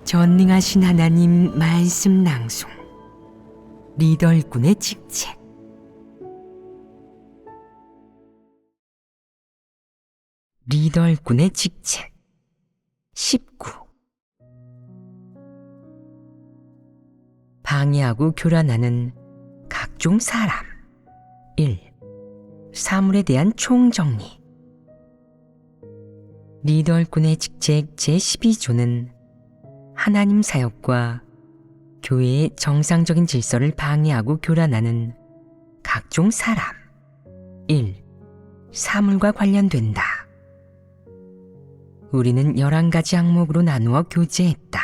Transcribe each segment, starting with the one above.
전능하신 하나님 말씀 낭송 리더 일꾼의 직책. 리더 일꾼의 직책 19. 방해하고 교란하는 각종 사람. 1. 사물에 대한 총정리. 리더 일꾼의 직책 제12조는 하나님 사역과 교회의 정상적인 질서를 방해하고 교란하는 각종 사람. 1. 사물과 관련된다. 우리는 11가지 항목으로 나누어 교제했다.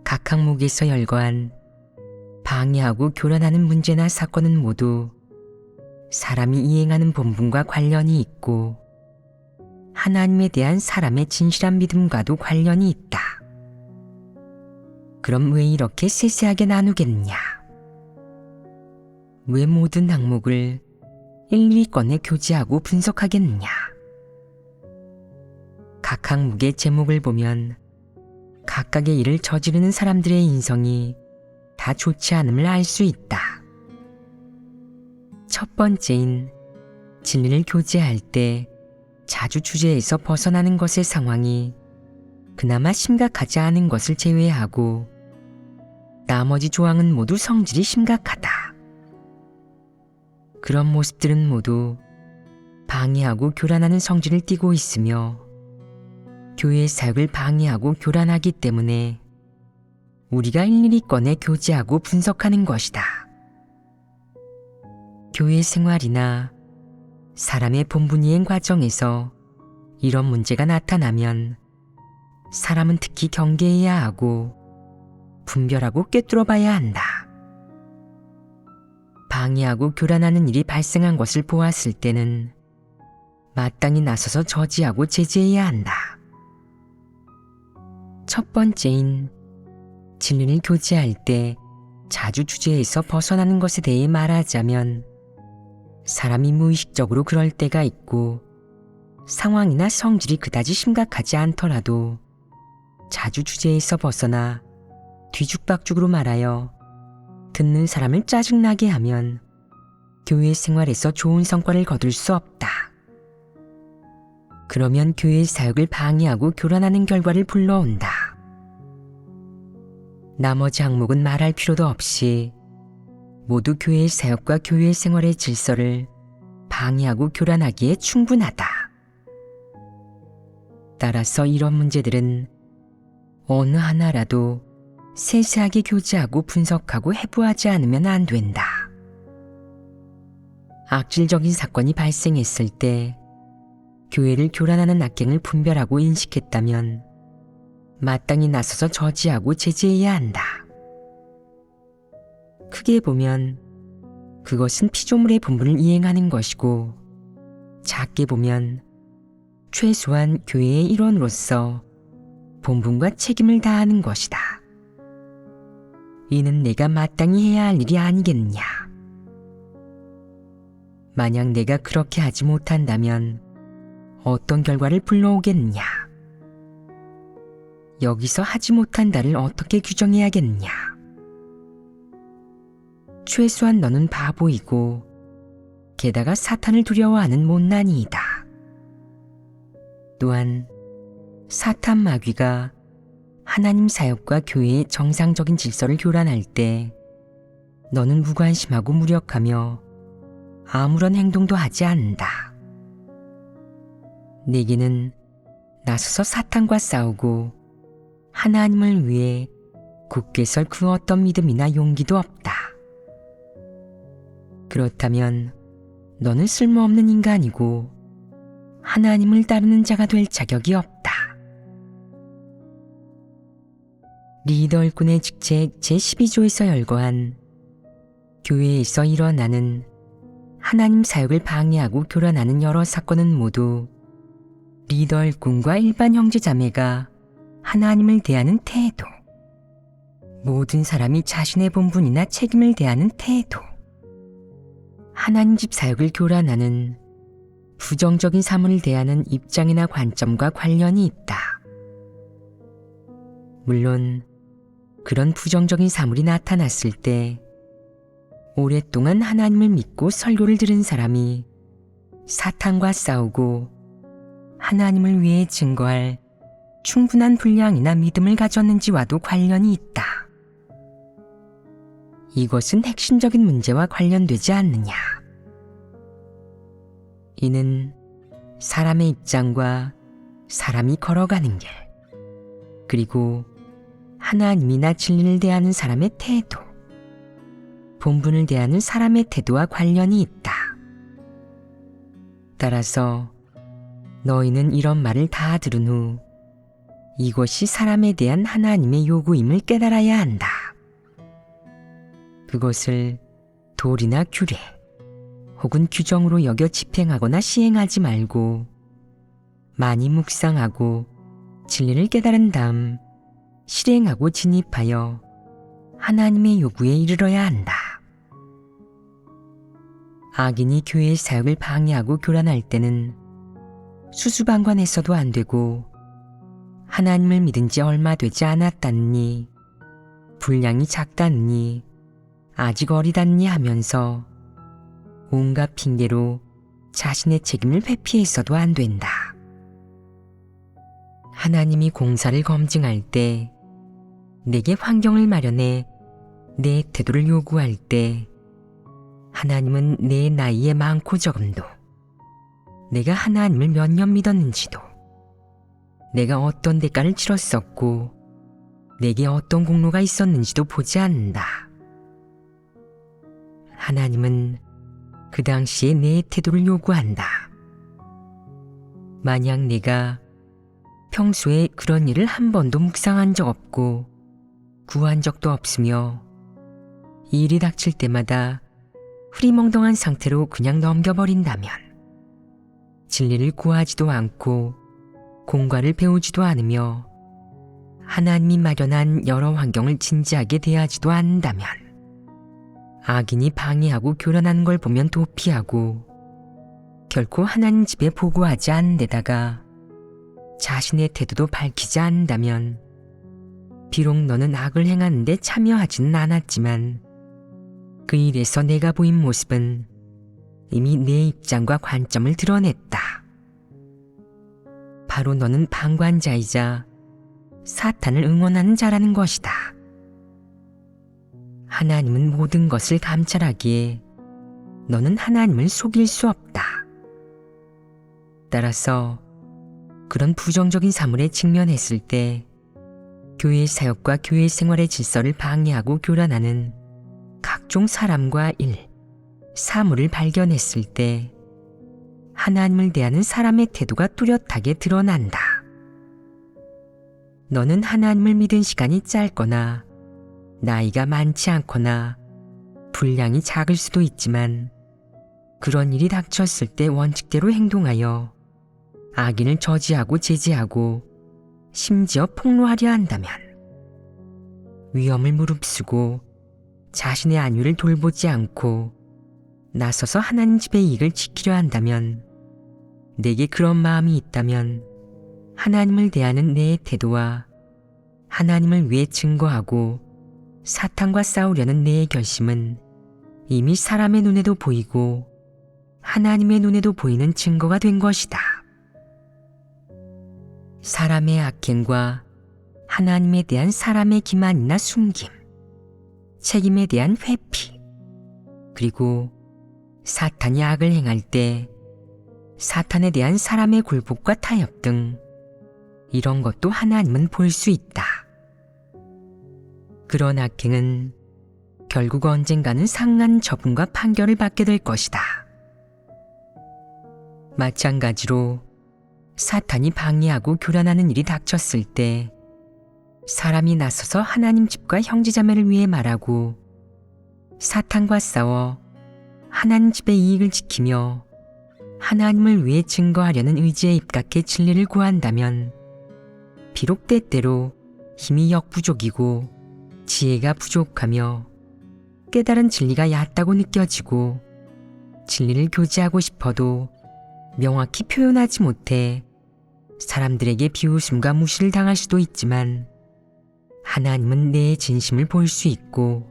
각 항목에서 열거한 방해하고 교란하는 문제나 사건은 모두 사람이 이행하는 본분과 관련이 있고 하나님에 대한 사람의 진실한 믿음과도 관련이 있다. 그럼 왜 이렇게 세세하게 나누겠냐? 왜 모든 항목을 일일이 꺼내 교제하고 분석하겠느냐? 각 항목의 제목을 보면 각각의 일을 저지르는 사람들의 인성이 다 좋지 않음을 알 수 있다. 첫 번째인 진리를 교제할 때 자주 주제에서 벗어나는 것의 상황이 그나마 심각하지 않은 것을 제외하고 나머지 조항은 모두 성질이 심각하다. 그런 모습들은 모두 방해하고 교란하는 성질을 띠고 있으며 교회의 사역을 방해하고 교란하기 때문에 우리가 일일이 꺼내 교제하고 분석하는 것이다. 교회 생활이나 사람의 본분 이행 과정에서 이런 문제가 나타나면 사람은 특히 경계해야 하고 분별하고 꿰뚫어 봐야 한다. 방해하고 교란하는 일이 발생한 것을 보았을 때는 마땅히 나서서 저지하고 제재해야 한다. 첫 번째인 진리를 교제할 때 자주 주제에서 벗어나는 것에 대해 말하자면 사람이 무의식적으로 그럴 때가 있고 상황이나 성질이 그다지 심각하지 않더라도 자주 주제에서 벗어나 뒤죽박죽으로 말하여 듣는 사람을 짜증나게 하면 교회 생활에서 좋은 성과를 거둘 수 없다. 그러면 교회의 사역을 방해하고 교란하는 결과를 불러온다. 나머지 항목은 말할 필요도 없이 모두 교회의 사역과 교회의 생활의 질서를 방해하고 교란하기에 충분하다. 따라서 이런 문제들은 어느 하나라도 세세하게 교제하고 분석하고 해부하지 않으면 안 된다. 악질적인 사건이 발생했을 때 교회를 교란하는 악행을 분별하고 인식했다면 마땅히 나서서 저지하고 제재해야 한다. 크게 보면 그것은 피조물의 본분을 이행하는 것이고 작게 보면 최소한 교회의 일원으로서 본분과 책임을 다하는 것이다. 이는 내가 마땅히 해야 할 일이 아니겠느냐. 만약 내가 그렇게 하지 못한다면 어떤 결과를 불러오겠느냐. 여기서 하지 못한다를 어떻게 규정해야겠느냐. 최소한 너는 바보이고 게다가 사탄을 두려워하는 못난이이다. 또한 사탄 마귀가 하나님 사역과 교회의 정상적인 질서를 교란할 때 너는 무관심하고 무력하며 아무런 행동도 하지 않는다. 내게는 나서서 사탄과 싸우고 하나님을 위해 굳게 설 그 어떤 믿음이나 용기도 없다. 그렇다면 너는 쓸모없는 인간이고 하나님을 따르는 자가 될 자격이 없다. 리더 일꾼의 직책 제12조에서 열거한 교회에서 일어나는 하나님 사역을 방해하고 교란하는 여러 사건은 모두 리더 일꾼과 일반 형제자매가 하나님을 대하는 태도, 모든 사람이 자신의 본분이나 책임을 대하는 태도, 하나님 집 사역을 교란하는 부정적인 사물을 대하는 입장이나 관점과 관련이 있다. 물론 그런 부정적인 사물이 나타났을 때 오랫동안 하나님을 믿고 설교를 들은 사람이 사탄과 싸우고 하나님을 위해 증거할 충분한 분량이나 믿음을 가졌는지와도 관련이 있다. 이것은 핵심적인 문제와 관련되지 않느냐. 이는 사람의 입장과 사람이 걸어가는 길, 그리고 하나님이나 진리를 대하는 사람의 태도, 본분을 대하는 사람의 태도와 관련이 있다. 따라서 너희는 이런 말을 다 들은 후 이것이 사람에 대한 하나님의 요구임을 깨달아야 한다. 그것을 도리나 규례 혹은 규정으로 여겨 집행하거나 시행하지 말고 많이 묵상하고 진리를 깨달은 다음 실행하고 진입하여 하나님의 요구에 이르러야 한다. 악인이 교회의 사역을 방해하고 교란할 때는 수수방관해서도 안 되고 하나님을 믿은 지 얼마 되지 않았다느니 분량이 작다느니 아직 어리다느니 하면서 온갖 핑계로 자신의 책임을 회피해서도 안 된다. 하나님이 공사를 검증할 때, 내게 환경을 마련해 내 태도를 요구할 때 하나님은 내 나이의 많고 적음도, 내가 하나님을 몇 년 믿었는지도, 내가 어떤 대가를 치렀었고 내게 어떤 공로가 있었는지도 보지 않는다. 하나님은 그 당시에 내 태도를 요구한다. 만약 내가 평소에 그런 일을 한 번도 묵상한 적 없고 구한 적도 없으며 이 일이 닥칠 때마다 흐리멍덩한 상태로 그냥 넘겨버린다면, 진리를 구하지도 않고 공과를 배우지도 않으며 하나님이 마련한 여러 환경을 진지하게 대하지도 않는다면, 악인이 방해하고 교란하는 걸 보면 도피하고 결코 하나님 집에 보고하지 않은 데다가 자신의 태도도 밝히지 않는다면, 비록 너는 악을 행하는데 참여하지는 않았지만 그 일에서 내가 보인 모습은 이미 내 입장과 관점을 드러냈다. 바로 너는 방관자이자 사탄을 응원하는 자라는 것이다. 하나님은 모든 것을 감찰하기에 너는 하나님을 속일 수 없다. 따라서 그런 부정적인 사물에 직면했을 때 교회 사역과 교회 생활의 질서를 방해하고 교란하는 각종 사람과 일, 사물을 발견했을 때 하나님을 대하는 사람의 태도가 뚜렷하게 드러난다. 너는 하나님을 믿은 시간이 짧거나 나이가 많지 않거나 분량이 작을 수도 있지만, 그런 일이 닥쳤을 때 원칙대로 행동하여 악인을 저지하고 제지하고 심지어 폭로하려 한다면, 위험을 무릅쓰고 자신의 안위를 돌보지 않고 나서서 하나님 집의 이익을 지키려 한다면, 내게 그런 마음이 있다면 하나님을 대하는 내 태도와 하나님을 위해 증거하고 사탄과 싸우려는 내 결심은 이미 사람의 눈에도 보이고 하나님의 눈에도 보이는 증거가 된 것이다. 사람의 악행과 하나님에 대한 사람의 기만이나 숨김, 책임에 대한 회피, 그리고 사탄이 악을 행할 때 사탄에 대한 사람의 굴복과 타협 등 이런 것도 하나님은 볼 수 있다. 그런 악행은 결국 언젠가는 상한 처분과 판결을 받게 될 것이다. 마찬가지로 사탄이 방해하고 교란하는 일이 닥쳤을 때 사람이 나서서 하나님 집과 형제자매를 위해 말하고 사탄과 싸워 하나님 집의 이익을 지키며 하나님을 위해 증거하려는 의지에 입각해 진리를 구한다면, 비록 때때로 힘이 역부족이고 지혜가 부족하며 깨달은 진리가 얕다고 느껴지고 진리를 교제하고 싶어도 명확히 표현하지 못해 사람들에게 비웃음과 무시를 당할 수도 있지만, 하나님은 내 진심을 볼 수 있고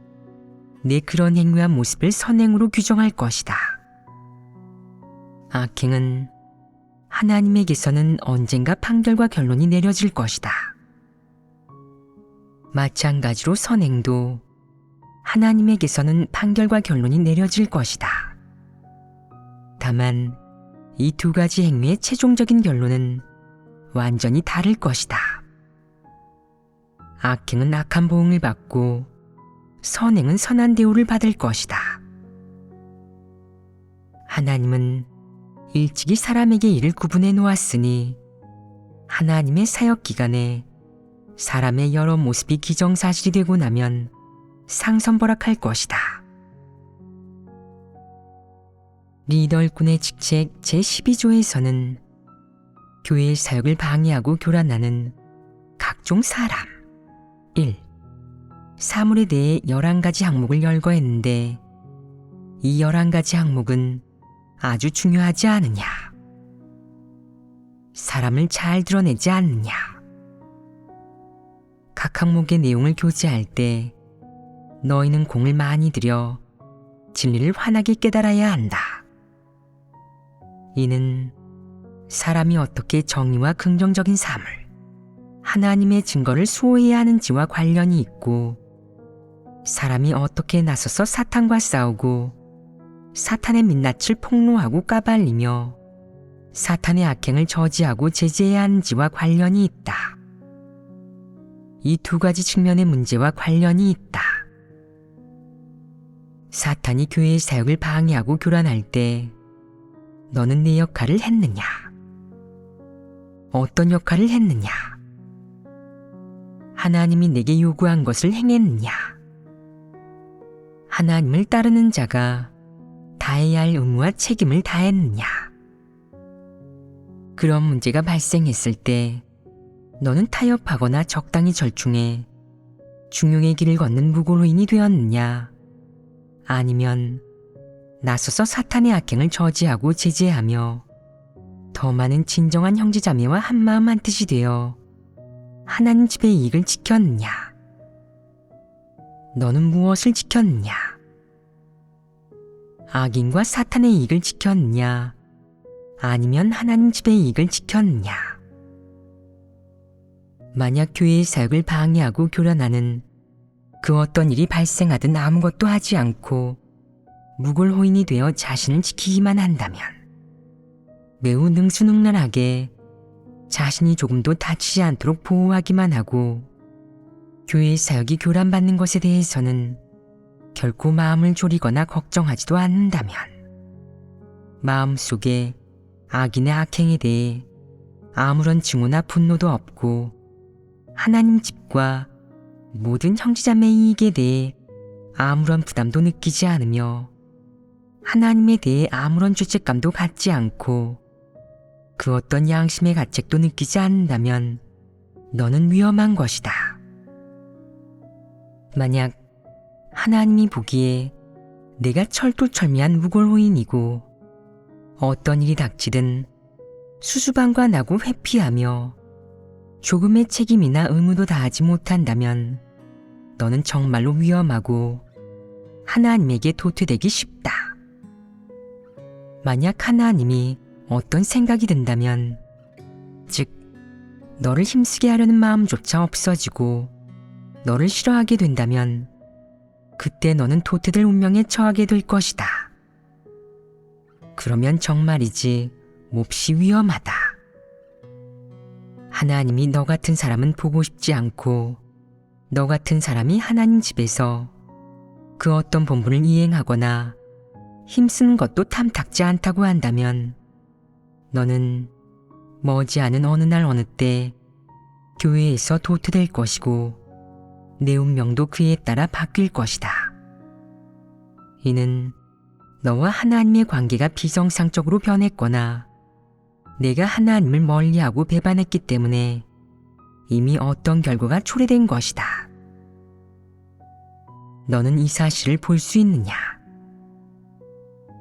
내 그런 행위와 모습을 선행으로 규정할 것이다. 악행은 하나님에게서는 언젠가 판결과 결론이 내려질 것이다. 마찬가지로 선행도 하나님에게서는 판결과 결론이 내려질 것이다. 다만 이 두 가지 행위의 최종적인 결론은 완전히 다를 것이다. 악행은 악한 보응을 받고 선행은 선한 대우를 받을 것이다. 하나님은 일찍이 사람에게 이를 구분해 놓았으니 하나님의 사역 기간에 사람의 여러 모습이 기정사실이 되고 나면 상선벌악할 것이다. 리더 일꾼의 직책 제12조에서는 교회의 사역을 방해하고 교란하는 각종 사람 1. 사물에 대해 11가지 항목을 열거했는데 이 11가지 항목은 아주 중요하지 않으냐? 사람을 잘 드러내지 않느냐? 각 항목의 내용을 교제할 때 너희는 공을 많이 들여 진리를 환하게 깨달아야 한다. 이는 사람이 어떻게 정의와 긍정적인 삶을 하나님의 증거를 수호해야 하는지와 관련이 있고 사람이 어떻게 나서서 사탄과 싸우고 사탄의 민낯을 폭로하고 까발리며 사탄의 악행을 저지하고 제재해야 하는지와 관련이 있다. 이 두 가지 측면의 문제와 관련이 있다. 사탄이 교회의 사역을 방해하고 교란할 때 너는 내 역할을 했느냐? 어떤 역할을 했느냐? 하나님이 내게 요구한 것을 행했느냐? 하나님을 따르는 자가 다해야 할 의무와 책임을 다했느냐? 그런 문제가 발생했을 때 너는 타협하거나 적당히 절충해 중용의 길을 걷는 무고로인이 되었느냐? 아니면 나서서 사탄의 악행을 저지하고 제재하며 더 많은 진정한 형제자매와 한마음 한뜻이 되어 하나님 집의 이익을 지켰느냐? 너는 무엇을 지켰느냐? 악인과 사탄의 이익을 지켰느냐? 아니면 하나님 집의 이익을 지켰느냐? 만약 교회의 사역을 방해하고 교란하는 그 어떤 일이 발생하든 아무것도 하지 않고 무골호인이 되어 자신을 지키기만 한다면 매우 능수능란하게 자신이 조금도 다치지 않도록 보호하기만 하고 교회의 사역이 교란받는 것에 대해서는 결코 마음을 졸이거나 걱정하지도 않는다면 마음속에 악인의 악행에 대해 아무런 증오나 분노도 없고 하나님 집과 모든 형제자매의 이익에 대해 아무런 부담도 느끼지 않으며 하나님에 대해 아무런 죄책감도 갖지 않고 그 어떤 양심의 가책도 느끼지 않는다면 너는 위험한 것이다. 만약 하나님이 보기에 내가 철두철미한 무골호인이고 어떤 일이 닥치든 수수방관하고 회피하며 조금의 책임이나 의무도 다하지 못한다면 너는 정말로 위험하고 하나님에게 도태되기 쉽다. 만약 하나님이 어떤 생각이 든다면, 즉 너를 힘쓰게 하려는 마음조차 없어지고 너를 싫어하게 된다면 그때 너는 도태될 운명에 처하게 될 것이다. 그러면 정말이지 몹시 위험하다. 하나님이 너 같은 사람은 보고 싶지 않고 너 같은 사람이 하나님 집에서 그 어떤 본분을 이행하거나 힘쓰는 것도 탐탁지 않다고 한다면 너는 머지않은 어느 날 어느 때 교회에서 도태될 것이고 내 운명도 그에 따라 바뀔 것이다. 이는 너와 하나님의 관계가 비정상적으로 변했거나 내가 하나님을 멀리하고 배반했기 때문에 이미 어떤 결과가 초래된 것이다. 너는 이 사실을 볼 수 있느냐?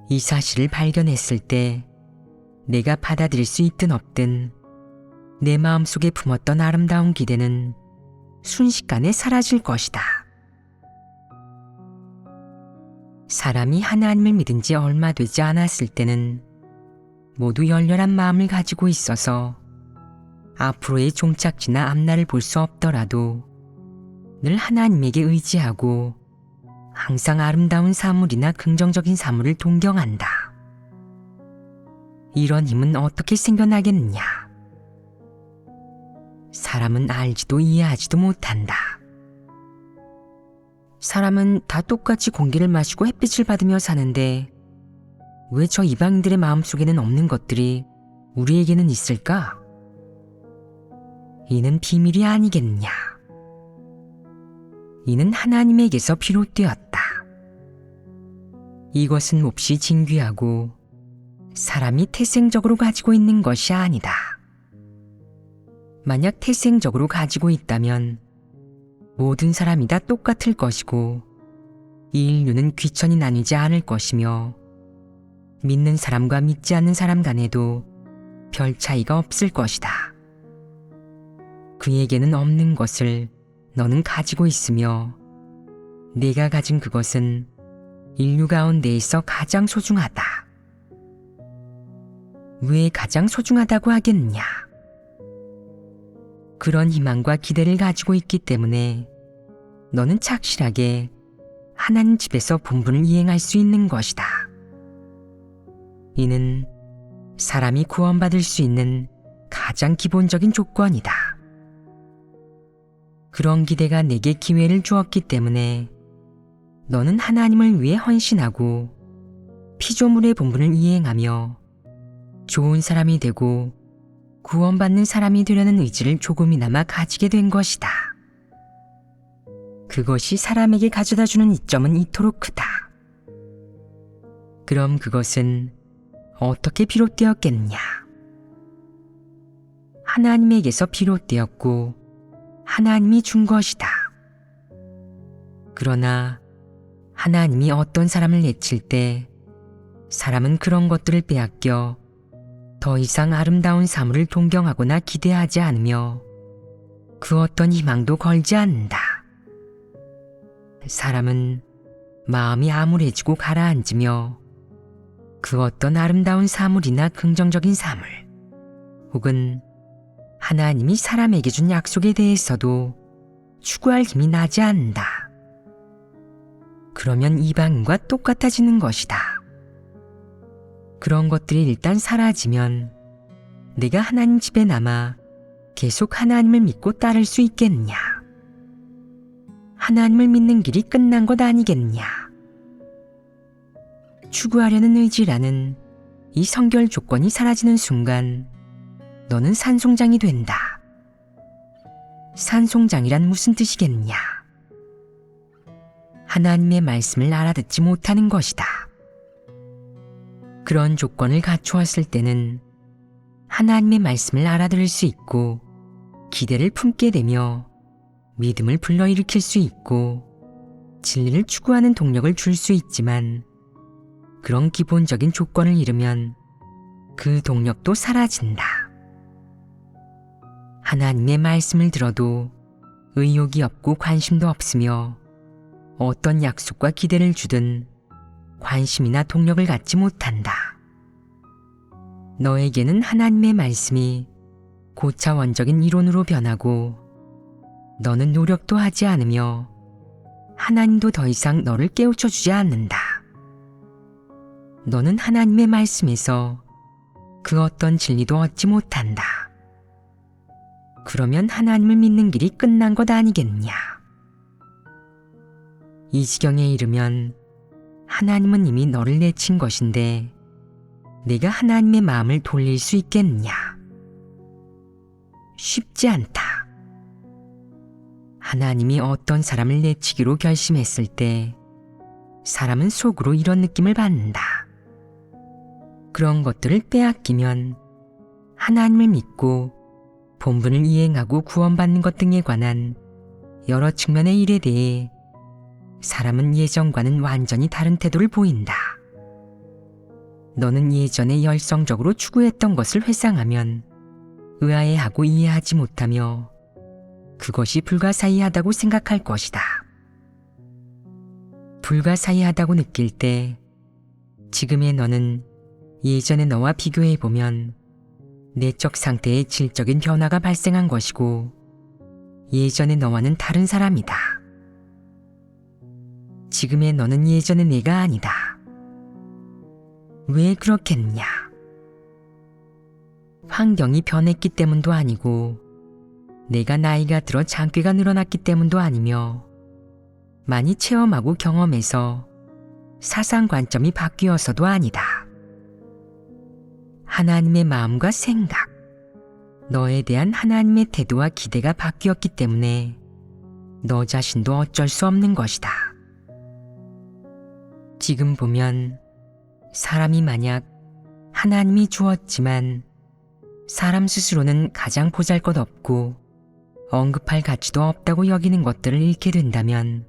이 사실을 발견했을 때 내가 받아들일 수 있든 없든 내 마음속에 품었던 아름다운 기대는 순식간에 사라질 것이다. 사람이 하나님을 믿은 지 얼마 되지 않았을 때는 모두 열렬한 마음을 가지고 있어서 앞으로의 종착지나 앞날을 볼 수 없더라도 늘 하나님에게 의지하고 항상 아름다운 사물이나 긍정적인 사물을 동경한다. 이런 힘은 어떻게 생겨나겠느냐? 사람은 알지도 이해하지도 못한다. 사람은 다 똑같이 공기를 마시고 햇빛을 받으며 사는데 왜 저 이방인들의 마음속에는 없는 것들이 우리에게는 있을까? 이는 비밀이 아니겠느냐? 이는 하나님에게서 비롯되었다. 이것은 몹시 진귀하고 사람이 태생적으로 가지고 있는 것이 아니다. 만약 태생적으로 가지고 있다면 모든 사람이 다 똑같을 것이고 이 인류는 귀천이 나뉘지 않을 것이며 믿는 사람과 믿지 않는 사람 간에도 별 차이가 없을 것이다. 그에게는 없는 것을 너는 가지고 있으며 네가 가진 그것은 인류 가운데에서 가장 소중하다. 왜 가장 소중하다고 하겠느냐? 그런 희망과 기대를 가지고 있기 때문에 너는 착실하게 하나님 집에서 본분을 이행할 수 있는 것이다. 이는 사람이 구원받을 수 있는 가장 기본적인 조건이다. 그런 기대가 내게 기회를 주었기 때문에 너는 하나님을 위해 헌신하고 피조물의 본분을 이행하며 좋은 사람이 되고 구원받는 사람이 되려는 의지를 조금이나마 가지게 된 것이다. 그것이 사람에게 가져다주는 이점은 이토록 크다. 그럼 그것은 어떻게 비롯되었겠느냐? 하나님에게서 비롯되었고 하나님이 준 것이다. 그러나 하나님이 어떤 사람을 내칠 때 사람은 그런 것들을 빼앗겨 더 이상 아름다운 사물을 동경하거나 기대하지 않으며 그 어떤 희망도 걸지 않는다. 사람은 마음이 암울해지고 가라앉으며 그 어떤 아름다운 사물이나 긍정적인 사물 혹은 하나님이 사람에게 준 약속에 대해서도 추구할 힘이 나지 않는다. 그러면 이방인과 똑같아지는 것이다. 그런 것들이 일단 사라지면 내가 하나님 집에 남아 계속 하나님을 믿고 따를 수 있겠느냐? 하나님을 믿는 길이 끝난 것 아니겠느냐? 추구하려는 의지라는 이 성결 조건이 사라지는 순간 너는 산송장이 된다. 산송장이란 무슨 뜻이겠느냐? 하나님의 말씀을 알아듣지 못하는 것이다. 그런 조건을 갖추었을 때는 하나님의 말씀을 알아들을 수 있고 기대를 품게 되며 믿음을 불러일으킬 수 있고 진리를 추구하는 동력을 줄 수 있지만 그런 기본적인 조건을 잃으면 그 동력도 사라진다. 하나님의 말씀을 들어도 의욕이 없고 관심도 없으며 어떤 약속과 기대를 주든 관심이나 동력을 갖지 못한다. 너에게는 하나님의 말씀이 고차원적인 이론으로 변하고 너는 노력도 하지 않으며 하나님도 더 이상 너를 깨우쳐 주지 않는다. 너는 하나님의 말씀에서 그 어떤 진리도 얻지 못한다. 그러면 하나님을 믿는 길이 끝난 것 아니겠냐? 이 지경에 이르면 하나님은 이미 너를 내친 것인데 네가 하나님의 마음을 돌릴 수 있겠느냐? 쉽지 않다. 하나님이 어떤 사람을 내치기로 결심했을 때 사람은 속으로 이런 느낌을 받는다. 그런 것들을 빼앗기면 하나님을 믿고 본분을 이행하고 구원받는 것 등에 관한 여러 측면의 일에 대해 사람은 예전과는 완전히 다른 태도를 보인다. 너는 예전에 열성적으로 추구했던 것을 회상하면 의아해하고 이해하지 못하며 그것이 불가사의하다고 생각할 것이다. 불가사의하다고 느낄 때 지금의 너는 예전의 너와 비교해보면 내적 상태에 질적인 변화가 발생한 것이고 예전의 너와는 다른 사람이다. 지금의 너는 예전의 내가 아니다. 왜 그렇겠냐? 환경이 변했기 때문도 아니고 내가 나이가 들어 장기가 늘어났기 때문도 아니며 많이 체험하고 경험해서 사상 관점이 바뀌어서도 아니다. 하나님의 마음과 생각, 너에 대한 하나님의 태도와 기대가 바뀌었기 때문에 너 자신도 어쩔 수 없는 것이다. 지금 보면 사람이 만약 하나님이 주었지만 사람 스스로는 가장 보잘것없고 언급할 가치도 없다고 여기는 것들을 잃게 된다면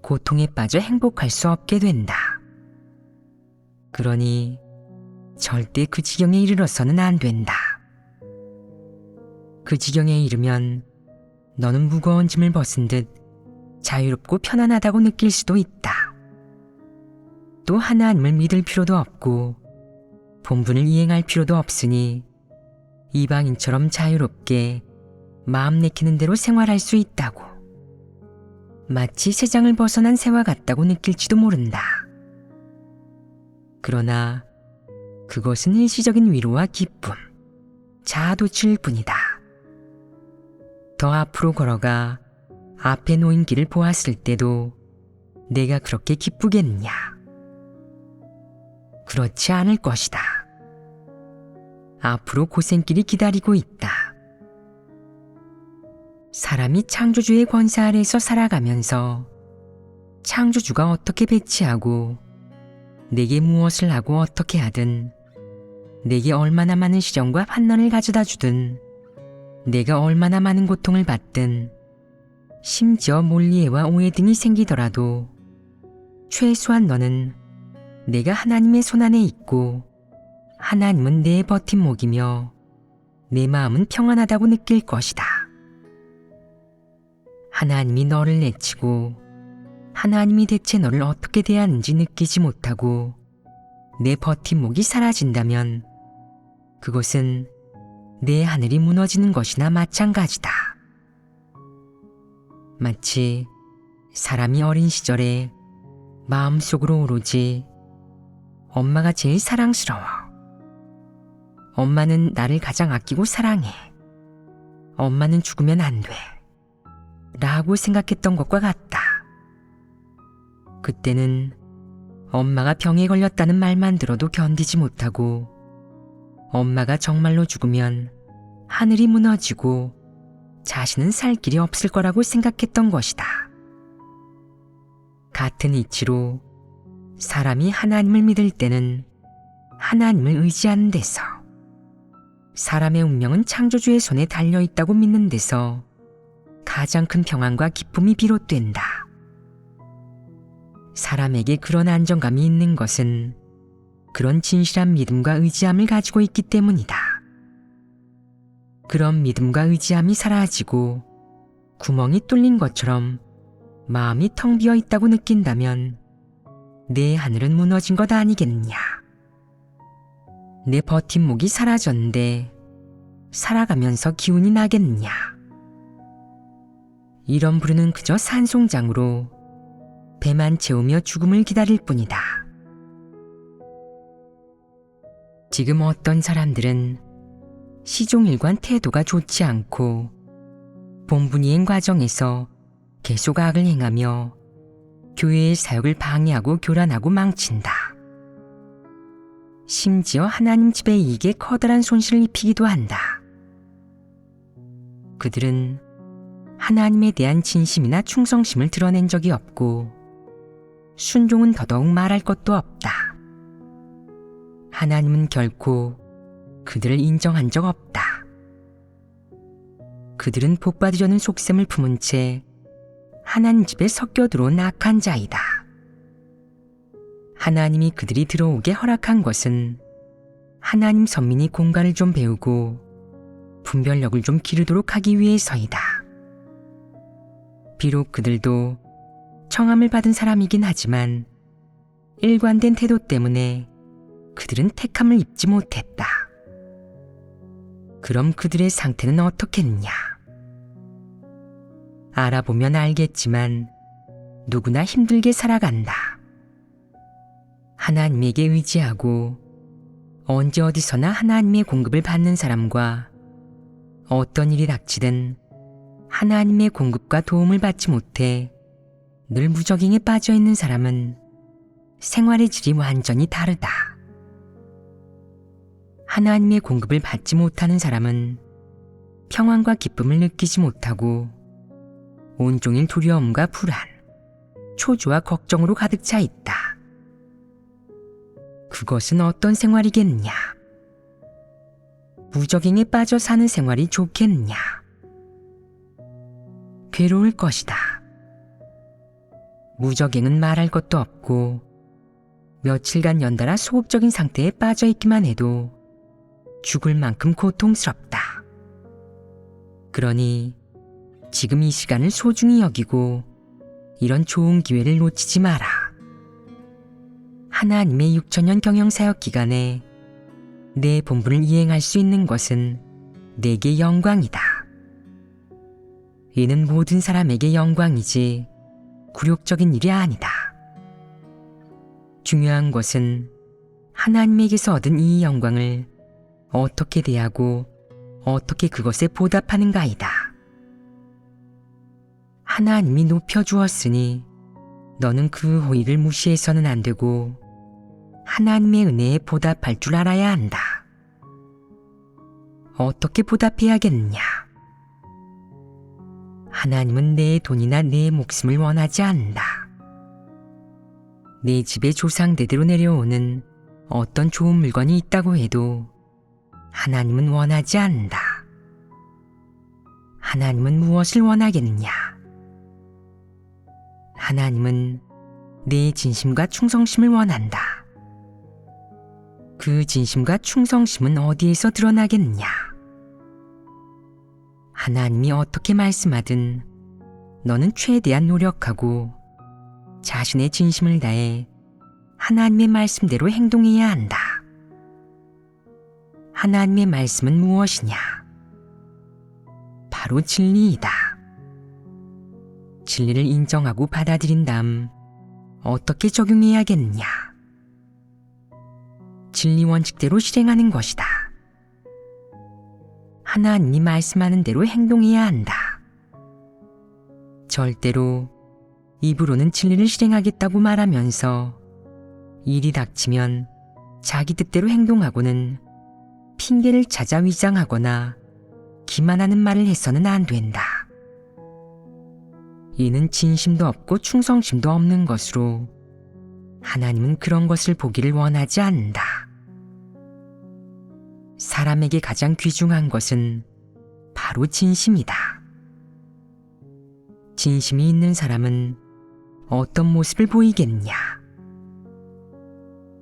고통에 빠져 행복할 수 없게 된다. 그러니 절대 그 지경에 이르러서는 안 된다. 그 지경에 이르면 너는 무거운 짐을 벗은 듯 자유롭고 편안하다고 느낄 수도 있다. 또 하나님을 믿을 필요도 없고 본분을 이행할 필요도 없으니 이방인처럼 자유롭게 마음 내키는 대로 생활할 수 있다고. 마치 세상을 벗어난 새와 같다고 느낄지도 모른다. 그러나 그것은 일시적인 위로와 기쁨, 자아도취일 뿐이다. 더 앞으로 걸어가 앞에 놓인 길을 보았을 때도 내가 그렇게 기쁘겠냐? 그렇지 않을 것이다. 앞으로 고생길이 기다리고 있다. 사람이 창조주의 권세 아래에서 살아가면서 창조주가 어떻게 배치하고 내게 무엇을 하고 어떻게 하든 내게 얼마나 많은 시련과 환난을 가져다 주든 내가 얼마나 많은 고통을 받든 심지어 몰리해와 오해 등이 생기더라도 최소한 너는 내가 하나님의 손안에 있고 하나님은 내 버팀목이며 내 마음은 평안하다고 느낄 것이다. 하나님이 너를 내치고 하나님이 대체 너를 어떻게 대하는지 느끼지 못하고 내 버팀목이 사라진다면 그것은 내 하늘이 무너지는 것이나 마찬가지다. 마치 사람이 어린 시절에 마음속으로 오로지 엄마가 제일 사랑스러워. 엄마는 나를 가장 아끼고 사랑해. 엄마는 죽으면 안 돼. 라고 생각했던 것과 같다. 그때는 엄마가 병에 걸렸다는 말만 들어도 견디지 못하고 엄마가 정말로 죽으면 하늘이 무너지고 자신은 살 길이 없을 거라고 생각했던 것이다. 같은 이치로 사람이 하나님을 믿을 때는 하나님을 의지하는 데서, 사람의 운명은 창조주의 손에 달려있다고 믿는 데서 가장 큰 평안과 기쁨이 비롯된다. 사람에게 그런 안정감이 있는 것은 그런 진실한 믿음과 의지함을 가지고 있기 때문이다. 그런 믿음과 의지함이 사라지고 구멍이 뚫린 것처럼 마음이 텅 비어 있다고 느낀다면 내 하늘은 무너진 것 아니겠냐. 내 버팀목이 사라졌는데 살아가면서 기운이 나겠냐. 이런 부류는 그저 산송장으로 배만 채우며 죽음을 기다릴 뿐이다. 지금 어떤 사람들은 시종일관 태도가 좋지 않고 본분이행 과정에서 계속 악을 행하며 교회의 사역을 방해하고 교란하고 망친다. 심지어 하나님 집의 이익에 커다란 손실을 입히기도 한다. 그들은 하나님에 대한 진심이나 충성심을 드러낸 적이 없고 순종은 더더욱 말할 것도 없다. 하나님은 결코 그들을 인정한 적 없다. 그들은 복받으려는 속셈을 품은 채 하나님 집에 섞여 들어온 악한 자이다. 하나님이 그들이 들어오게 허락한 것은 하나님 선민이 공간을 좀 배우고 분별력을 좀 기르도록 하기 위해서이다. 비록 그들도 청함을 받은 사람이긴 하지만 일관된 태도 때문에 그들은 택함을 입지 못했다. 그럼 그들의 상태는 어떻겠느냐? 알아보면 알겠지만 누구나 힘들게 살아간다. 하나님에게 의지하고 언제 어디서나 하나님의 공급을 받는 사람과 어떤 일이 닥치든 하나님의 공급과 도움을 받지 못해 늘 무적행에 빠져 있는 사람은 생활의 질이 완전히 다르다. 하나님의 공급을 받지 못하는 사람은 평안과 기쁨을 느끼지 못하고 온종일 두려움과 불안, 초조와 걱정으로 가득 차 있다. 그것은 어떤 생활이겠느냐? 무적행에 빠져 사는 생활이 좋겠느냐? 괴로울 것이다. 무적행은 말할 것도 없고 며칠간 연달아 소극적인 상태에 빠져 있기만 해도 죽을 만큼 고통스럽다. 그러니 지금 이 시간을 소중히 여기고 이런 좋은 기회를 놓치지 마라. 하나님의 6천년 경영사역 기간에 내 본분을 이행할 수 있는 것은 내게 영광이다. 이는 모든 사람에게 영광이지 굴욕적인 일이 아니다. 중요한 것은 하나님에게서 얻은 이 영광을 어떻게 대하고 어떻게 그것에 보답하는가이다. 하나님이 높여주었으니 너는 그 호의를 무시해서는 안 되고 하나님의 은혜에 보답할 줄 알아야 한다. 어떻게 보답해야겠느냐? 하나님은 내 돈이나 내 목숨을 원하지 않는다. 내 집에 조상대대로 내려오는 어떤 좋은 물건이 있다고 해도 하나님은 원하지 않는다. 하나님은 무엇을 원하겠느냐? 하나님은 내 진심과 충성심을 원한다. 그 진심과 충성심은 어디에서 드러나겠느냐? 하나님이 어떻게 말씀하든 너는 최대한 노력하고 자신의 진심을 다해 하나님의 말씀대로 행동해야 한다. 하나님의 말씀은 무엇이냐? 바로 진리이다. 진리를 인정하고 받아들인 다음 어떻게 적용해야겠느냐? 진리 원칙대로 실행하는 것이다. 하나님이 말씀하는 대로 행동해야 한다. 절대로 입으로는 진리를 실행하겠다고 말하면서 일이 닥치면 자기 뜻대로 행동하고는 핑계를 찾아 위장하거나 기만하는 말을 해서는 안 된다. 이는 진심도 없고 충성심도 없는 것으로 하나님은 그런 것을 보기를 원하지 않는다. 사람에게 가장 귀중한 것은 바로 진심이다. 진심이 있는 사람은 어떤 모습을 보이겠느냐?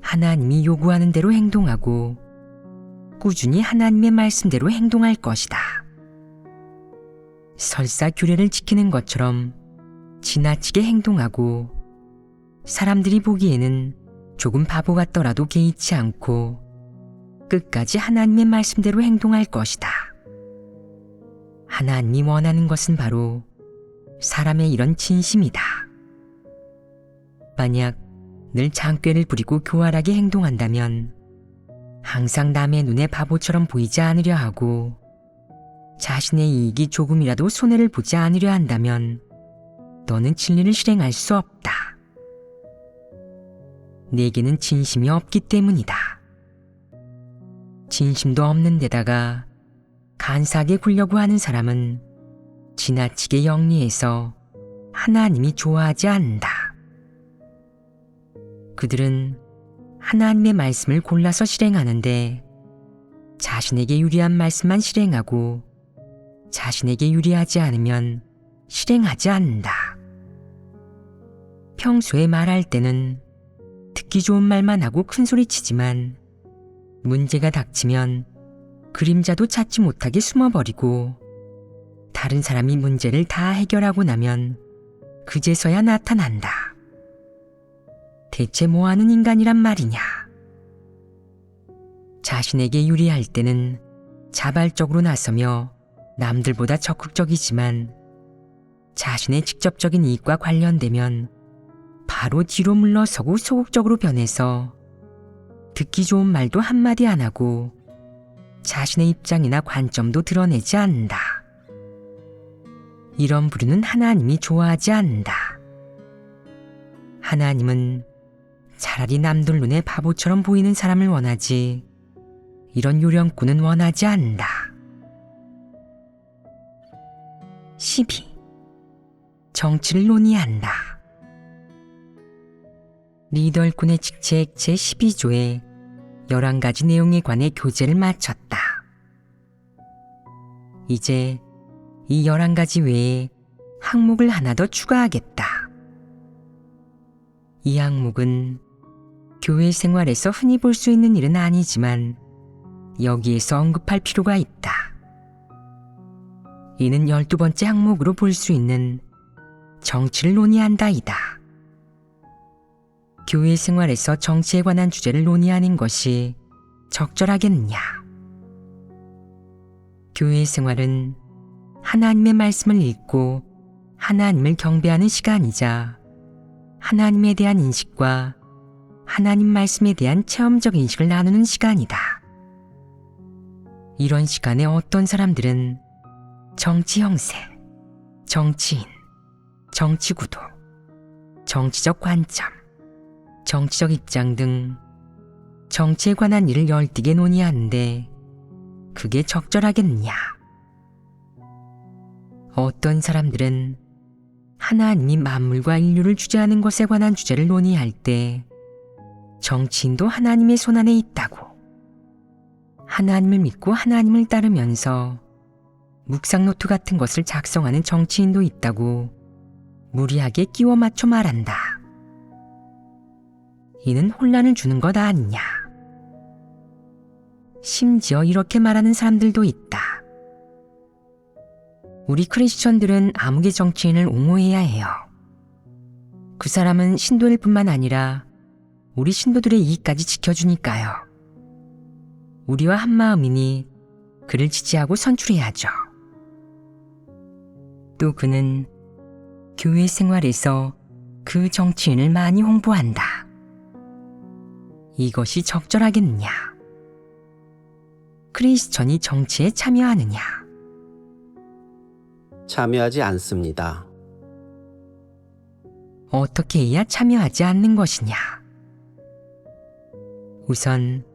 하나님이 요구하는 대로 행동하고 꾸준히 하나님의 말씀대로 행동할 것이다. 설사 규례를 지키는 것처럼 지나치게 행동하고 사람들이 보기에는 조금 바보 같더라도 개의치 않고 끝까지 하나님의 말씀대로 행동할 것이다. 하나님이 원하는 것은 바로 사람의 이런 진심이다. 만약 늘 장꾀를 부리고 교활하게 행동한다면 항상 남의 눈에 바보처럼 보이지 않으려 하고 자신의 이익이 조금이라도 손해를 보지 않으려 한다면 너는 진리를 실행할 수 없다. 내게는 진심이 없기 때문이다. 진심도 없는 데다가 간사하게 굴려고 하는 사람은 지나치게 영리해서 하나님이 좋아하지 않는다. 그들은 하나님의 말씀을 골라서 실행하는데 자신에게 유리한 말씀만 실행하고 자신에게 유리하지 않으면 실행하지 않는다. 평소에 말할 때는 듣기 좋은 말만 하고 큰소리치지만 문제가 닥치면 그림자도 찾지 못하게 숨어버리고 다른 사람이 문제를 다 해결하고 나면 그제서야 나타난다. 대체 뭐하는 인간이란 말이냐? 자신에게 유리할 때는 자발적으로 나서며 남들보다 적극적이지만 자신의 직접적인 이익과 관련되면 바로 뒤로 물러서고 소극적으로 변해서 듣기 좋은 말도 한마디 안 하고 자신의 입장이나 관점도 드러내지 않는다. 이런 부류는 하나님이 좋아하지 않는다. 하나님은 차라리 남들 눈에 바보처럼 보이는 사람을 원하지 이런 요령꾼은 원하지 않는다. 12. 정치를 논의한다. 리더일꾼의 직책 제12조에 11가지 내용에 관해 교재를 마쳤다. 이제 이 11가지 외에 항목을 하나 더 추가하겠다. 이 항목은 교회 생활에서 흔히 볼 수 있는 일은 아니지만 여기에서 언급할 필요가 있다. 이는 12번째 항목으로 볼 수 있는 정치를 논의한다이다. 교회 생활에서 정치에 관한 주제를 논의하는 것이 적절하겠느냐? 교회 생활은 하나님의 말씀을 읽고 하나님을 경배하는 시간이자 하나님에 대한 인식과 하나님 말씀에 대한 체험적 인식을 나누는 시간이다. 이런 시간에 어떤 사람들은 정치 형세, 정치인, 정치구도, 정치적 관점, 정치적 입장 등 정치에 관한 일을 열띠게 논의하는데 그게 적절하겠느냐? 어떤 사람들은 하나님이 만물과 인류를 주재하는 것에 관한 주제를 논의할 때 정치인도 하나님의 손안에 있다고, 하나님을 믿고 하나님을 따르면서 묵상노트 같은 것을 작성하는 정치인도 있다고 무리하게 끼워 맞춰 말한다. 이는 혼란을 주는 것 아니냐. 심지어 이렇게 말하는 사람들도 있다. 우리 크리스천들은 암흑의 정치인을 옹호해야 해요. 그 사람은 신도일 뿐만 아니라 우리 신도들의 이익까지 지켜주니까요. 우리와 한마음이니 그를 지지하고 선출해야죠. 또 그는 교회 생활에서 그 정치인을 많이 홍보한다. 이것이 적절하겠느냐? 크리스천이 정치에 참여하느냐? 참여하지 않습니다. 어떻게 해야 참여하지 않는 것이냐? 우선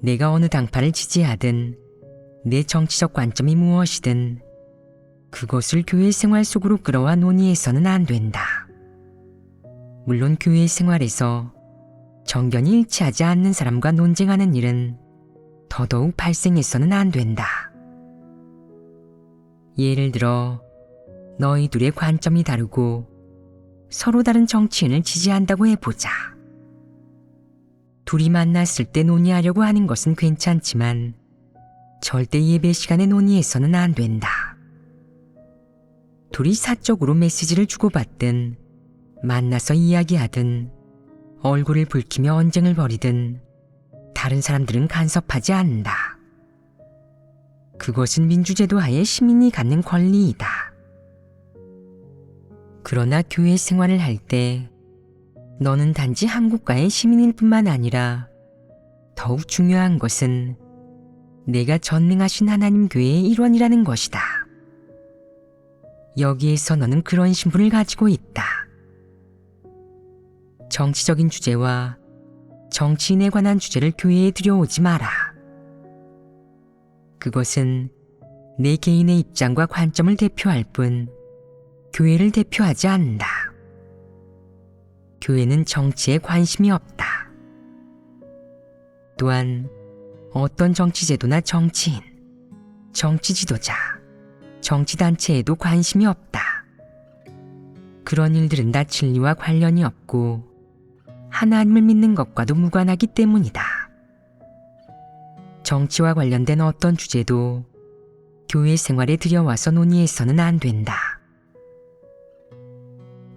내가 어느 당파를 지지하든 내 정치적 관점이 무엇이든 그것을 교회 생활 속으로 끌어와 논의해서는 안 된다. 물론 교회 생활에서 정견이 일치하지 않는 사람과 논쟁하는 일은 더더욱 발생해서는 안 된다. 예를 들어 너희 둘의 관점이 다르고 서로 다른 정치인을 지지한다고 해보자. 둘이 만났을 때 논의하려고 하는 것은 괜찮지만 절대 예배 시간에 논의해서는 안 된다. 둘이 사적으로 메시지를 주고받든 만나서 이야기하든 얼굴을 붉히며 언쟁을 벌이든 다른 사람들은 간섭하지 않는다. 그것은 민주제도 하에 시민이 갖는 권리이다. 그러나 교회 생활을 할 때 너는 단지 한국과의 시민일 뿐만 아니라 더욱 중요한 것은 내가 전능하신 하나님 교회의 일원이라는 것이다. 여기에서 너는 그런 신분을 가지고 있다. 정치적인 주제와 정치인에 관한 주제를 교회에 들여오지 마라. 그것은 내 개인의 입장과 관점을 대표할 뿐 교회를 대표하지 않는다. 교회는 정치에 관심이 없다. 또한 어떤 정치제도나 정치인, 정치 지도자, 정치단체에도 관심이 없다. 그런 일들은 다 진리와 관련이 없고 하나님을 믿는 것과도 무관하기 때문이다. 정치와 관련된 어떤 주제도 교회 생활에 들여와서 논의해서는 안 된다.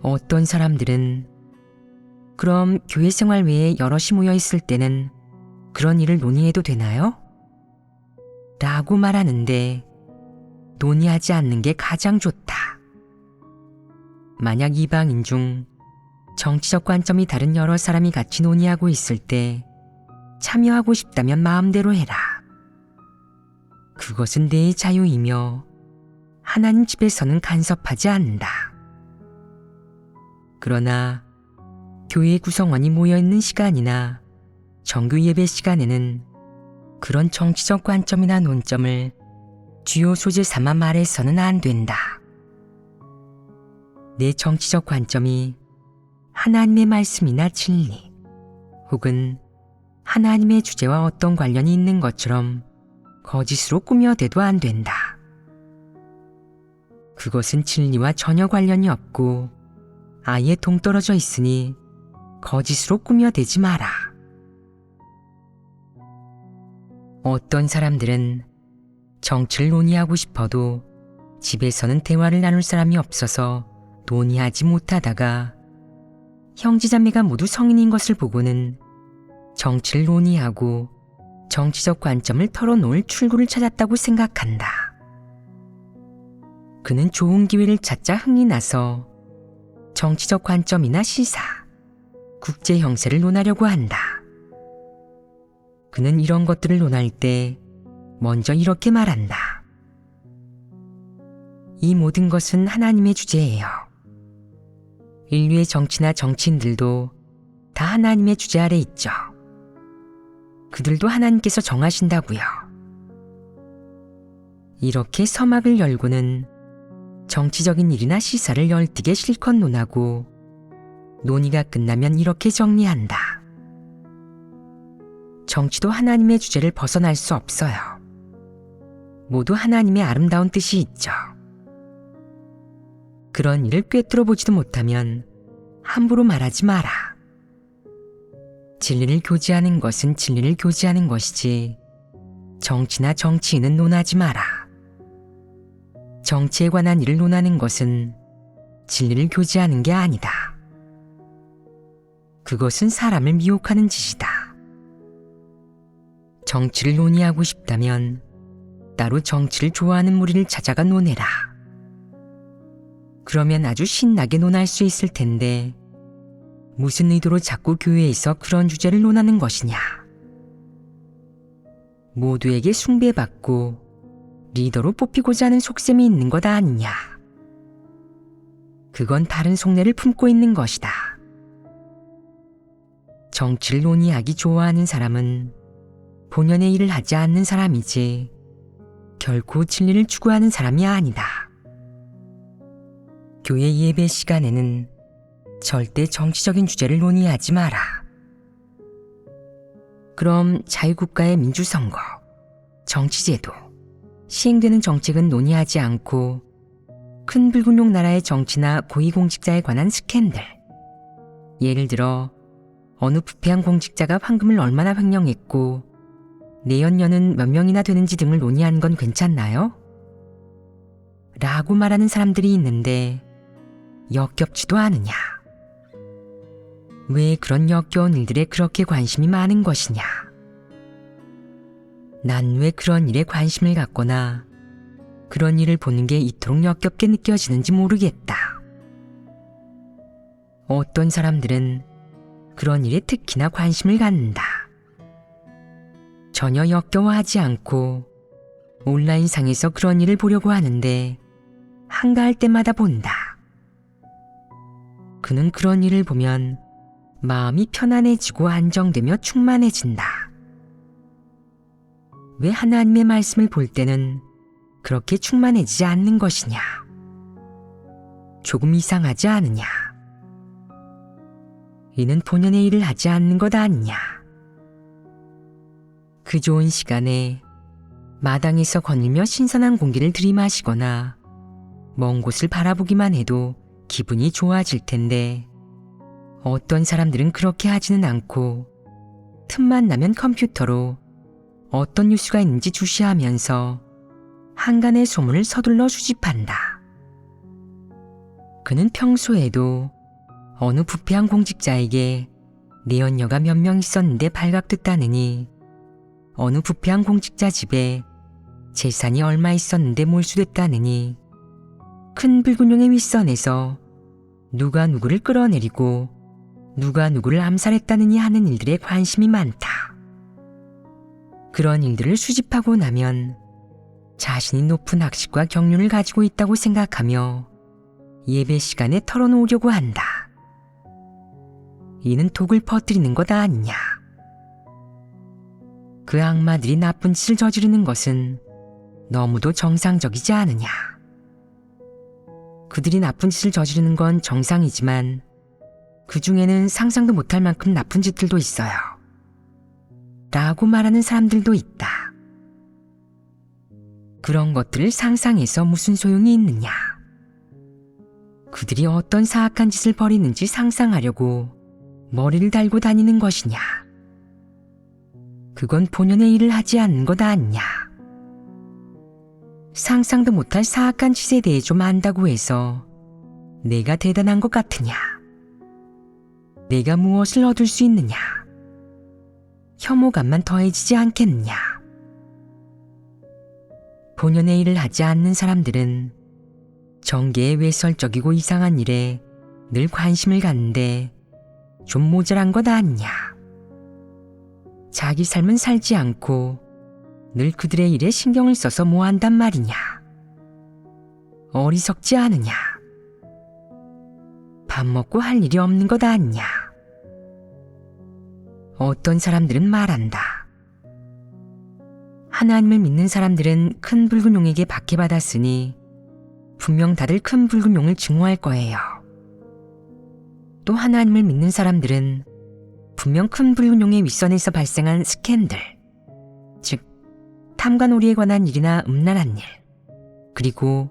어떤 사람들은 그럼 교회 생활 외에 여럿이 모여 있을 때는 그런 일을 논의해도 되나요? 라고 말하는데 논의하지 않는 게 가장 좋다. 만약 이방인 중 정치적 관점이 다른 여러 사람이 같이 논의하고 있을 때 참여하고 싶다면 마음대로 해라. 그것은 내 자유이며 하나님 집에서는 간섭하지 않는다. 그러나 교회 구성원이 모여있는 시간이나 정규 예배 시간에는 그런 정치적 관점이나 논점을 주요 소재 삼아 말해서는 안 된다. 내 정치적 관점이 하나님의 말씀이나 진리 혹은 하나님의 주제와 어떤 관련이 있는 것처럼 거짓으로 꾸며대도 안 된다. 그것은 진리와 전혀 관련이 없고 아예 동떨어져 있으니 거짓으로 꾸며대지 마라. 어떤 사람들은 정치를 논의하고 싶어도 집에서는 대화를 나눌 사람이 없어서 논의하지 못하다가 형제자매가 모두 성인인 것을 보고는 정치를 논의하고 정치적 관점을 털어놓을 출구를 찾았다고 생각한다. 그는 좋은 기회를 찾자 흥이 나서 정치적 관점이나 시사, 국제 형세를 논하려고 한다. 그는 이런 것들을 논할 때 먼저 이렇게 말한다. 이 모든 것은 하나님의 주제예요. 인류의 정치나 정치인들도 다 하나님의 주제 아래 있죠. 그들도 하나님께서 정하신다고요. 이렇게 서막을 열고는 정치적인 일이나 시사를 열띠게 실컷 논하고 논의가 끝나면 이렇게 정리한다. 정치도 하나님의 주제를 벗어날 수 없어요. 모두 하나님의 아름다운 뜻이 있죠. 그런 일을 꿰뚫어 보지도 못하면 함부로 말하지 마라. 진리를 교제하는 것은 진리를 교제하는 것이지 정치나 정치인은 논하지 마라. 정치에 관한 일을 논하는 것은 진리를 교제하는 게 아니다. 그것은 사람을 미혹하는 짓이다. 정치를 논의하고 싶다면 따로 정치를 좋아하는 무리를 찾아가 논해라. 그러면 아주 신나게 논할 수 있을 텐데 무슨 의도로 자꾸 교회에서 그런 주제를 논하는 것이냐. 모두에게 숭배받고 리더로 뽑히고자 하는 속셈이 있는 것 아니냐. 그건 다른 속내를 품고 있는 것이다. 정치를 논의하기 좋아하는 사람은 본연의 일을 하지 않는 사람이지 결코 진리를 추구하는 사람이 아니다. 교회 예배 시간에는 절대 정치적인 주제를 논의하지 마라. 그럼 자유국가의 민주선거, 정치제도, 시행되는 정책은 논의하지 않고 큰 불군용 나라의 정치나 고위공직자에 관한 스캔들, 예를 들어 어느 부패한 공직자가 황금을 얼마나 횡령했고 내연녀는 몇 명이나 되는지 등을 논의하는 건 괜찮나요? 라고 말하는 사람들이 있는데 역겹지도 않으냐. 왜 그런 역겨운 일들에 그렇게 관심이 많은 것이냐. 난 왜 그런 일에 관심을 갖거나 그런 일을 보는 게 이토록 역겹게 느껴지는지 모르겠다. 어떤 사람들은 그런 일에 특히나 관심을 갖는다. 전혀 역겨워하지 않고 온라인상에서 그런 일을 보려고 하는데 한가할 때마다 본다. 그는 그런 일을 보면 마음이 편안해지고 안정되며 충만해진다. 왜 하나님의 말씀을 볼 때는 그렇게 충만해지지 않는 것이냐? 조금 이상하지 않으냐? 이는 본연의 일을 하지 않는 것 아니냐? 그 좋은 시간에 마당에서 거닐며 신선한 공기를 들이마시거나 먼 곳을 바라보기만 해도 기분이 좋아질 텐데 어떤 사람들은 그렇게 하지는 않고 틈만 나면 컴퓨터로 어떤 뉴스가 있는지 주시하면서 한간의 소문을 서둘러 수집한다. 그는 평소에도 어느 부패한 공직자에게 내연녀가 몇 명 있었는데 발각됐다느니 어느 부패한 공직자 집에 재산이 얼마 있었는데 몰수됐다느니 큰 붉은용의 윗선에서 누가 누구를 끌어내리고 누가 누구를 암살했다느니 하는 일들에 관심이 많다. 그런 일들을 수집하고 나면 자신이 높은 학식과 경륜을 가지고 있다고 생각하며 예배 시간에 털어놓으려고 한다. 이는 독을 퍼뜨리는 것 아니냐. 그 악마들이 나쁜 짓을 저지르는 것은 너무도 정상적이지 않으냐. 그들이 나쁜 짓을 저지르는 건 정상이지만 그 중에는 상상도 못할 만큼 나쁜 짓들도 있어요. 라고 말하는 사람들도 있다. 그런 것들을 상상해서 무슨 소용이 있느냐. 그들이 어떤 사악한 짓을 벌이는지 상상하려고 머리를 달고 다니는 것이냐. 그건 본연의 일을 하지 않는 것 아니냐. 상상도 못할 사악한 짓에 대해 좀 안다고 해서 내가 대단한 것 같으냐. 내가 무엇을 얻을 수 있느냐. 혐오감만 더해지지 않겠느냐. 본연의 일을 하지 않는 사람들은 정계의 외설적이고 이상한 일에 늘 관심을 갖는데 좀 모자란 것 아니냐. 자기 삶은 살지 않고 늘 그들의 일에 신경을 써서 뭐 한단 말이냐. 어리석지 않으냐. 밥 먹고 할 일이 없는 것 아니냐. 어떤 사람들은 말한다. 하나님을 믿는 사람들은 큰 붉은 용에게 박해받았으니 분명 다들 큰 붉은 용을 증오할 거예요. 또 하나님을 믿는 사람들은 분명 큰 붉은 용의 윗선에서 발생한 스캔들, 즉 탐관오리에 관한 일이나 음란한 일, 그리고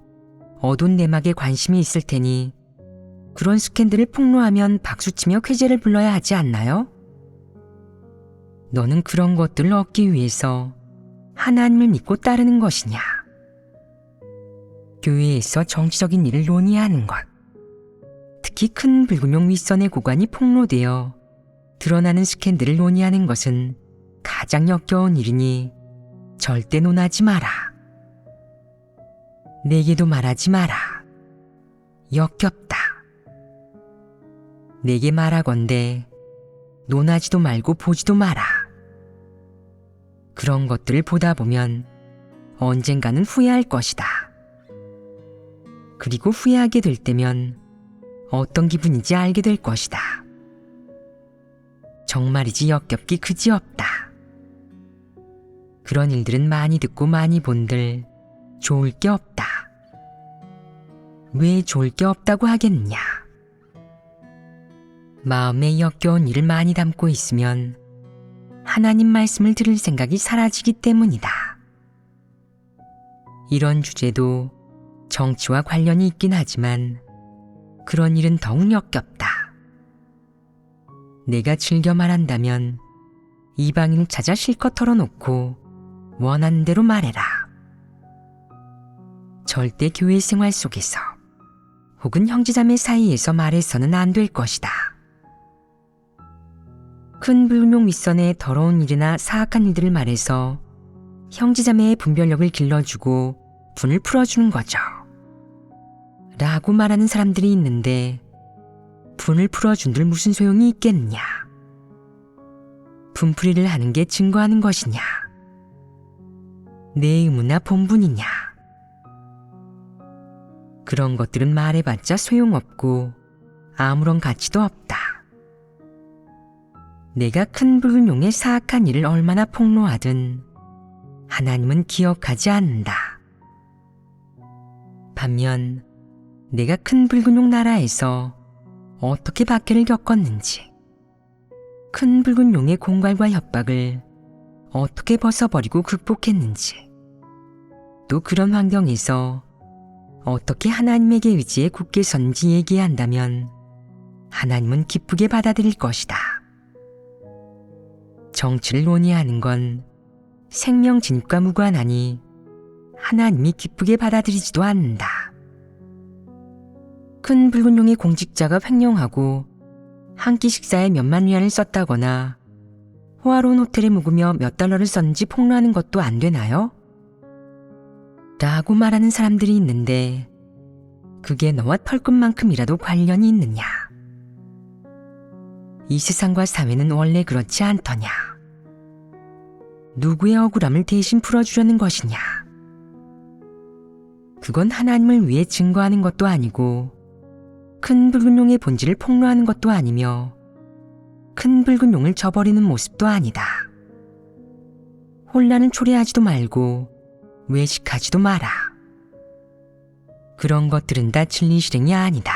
어두운 내막에 관심이 있을 테니 그런 스캔들을 폭로하면 박수치며 쾌재를 불러야 하지 않나요? 너는 그런 것들을 얻기 위해서 하나님을 믿고 따르는 것이냐? 교회에서 정치적인 일을 논의하는 것, 특히 큰 붉은 용 윗선의 고관이 폭로되어 드러나는 스캔들을 논의하는 것은 가장 역겨운 일이니 절대 논하지 마라. 내게도 말하지 마라. 역겹다. 내게 말하건대 논하지도 말고 보지도 마라. 그런 것들을 보다 보면 언젠가는 후회할 것이다. 그리고 후회하게 될 때면 어떤 기분인지 알게 될 것이다. 정말이지 역겹기 그지없다. 그런 일들은 많이 듣고 많이 본들 좋을 게 없다. 왜 좋을 게 없다고 하겠느냐. 마음에 역겨운 일을 많이 담고 있으면 하나님 말씀을 들을 생각이 사라지기 때문이다. 이런 주제도 정치와 관련이 있긴 하지만 그런 일은 더욱 역겹다. 내가 즐겨 말한다면 이방인을 찾아 실컷 털어놓고 원하는 대로 말해라. 절대 교회 생활 속에서 혹은 형제자매 사이에서 말해서는 안 될 것이다. 큰 붉은 용 윗선의 더러운 일이나 사악한 일들을 말해서 형제자매의 분별력을 길러주고 분을 풀어주는 거죠. 라고 말하는 사람들이 있는데 분을 풀어준들 무슨 소용이 있겠느냐. 분풀이를 하는 게 증거하는 것이냐. 내 의무나 본분이냐. 그런 것들은 말해봤자 소용없고 아무런 가치도 없다. 내가 큰 붉은 용의 사악한 일을 얼마나 폭로하든 하나님은 기억하지 않는다. 반면 내가 큰 붉은 용 나라에서 어떻게 박해를 겪었는지, 큰 붉은 용의 공갈과 협박을 어떻게 벗어버리고 극복했는지, 또 그런 환경에서 어떻게 하나님에게 의지해 굳게 섰는지 얘기한다면 하나님은 기쁘게 받아들일 것이다. 정치를 논의하는 건 생명 진입과 무관하니 하나님이 기쁘게 받아들이지도 않는다. 큰 붉은 용의 공직자가 횡령하고 한 끼 식사에 몇만 위안을 썼다거나 호화로운 호텔에 묵으며 몇 달러를 썼는지 폭로하는 것도 안 되나요? 라고 말하는 사람들이 있는데 그게 너와 털끝만큼이라도 관련이 있느냐? 이 세상과 사회는 원래 그렇지 않더냐? 누구의 억울함을 대신 풀어주려는 것이냐? 그건 하나님을 위해 증거하는 것도 아니고 큰 붉은 용의 본질을 폭로하는 것도 아니며 큰 붉은 용을 저버리는 모습도 아니다. 혼란을 초래하지도 말고 외식하지도 마라. 그런 것들은 다 진리 실행이 아니다.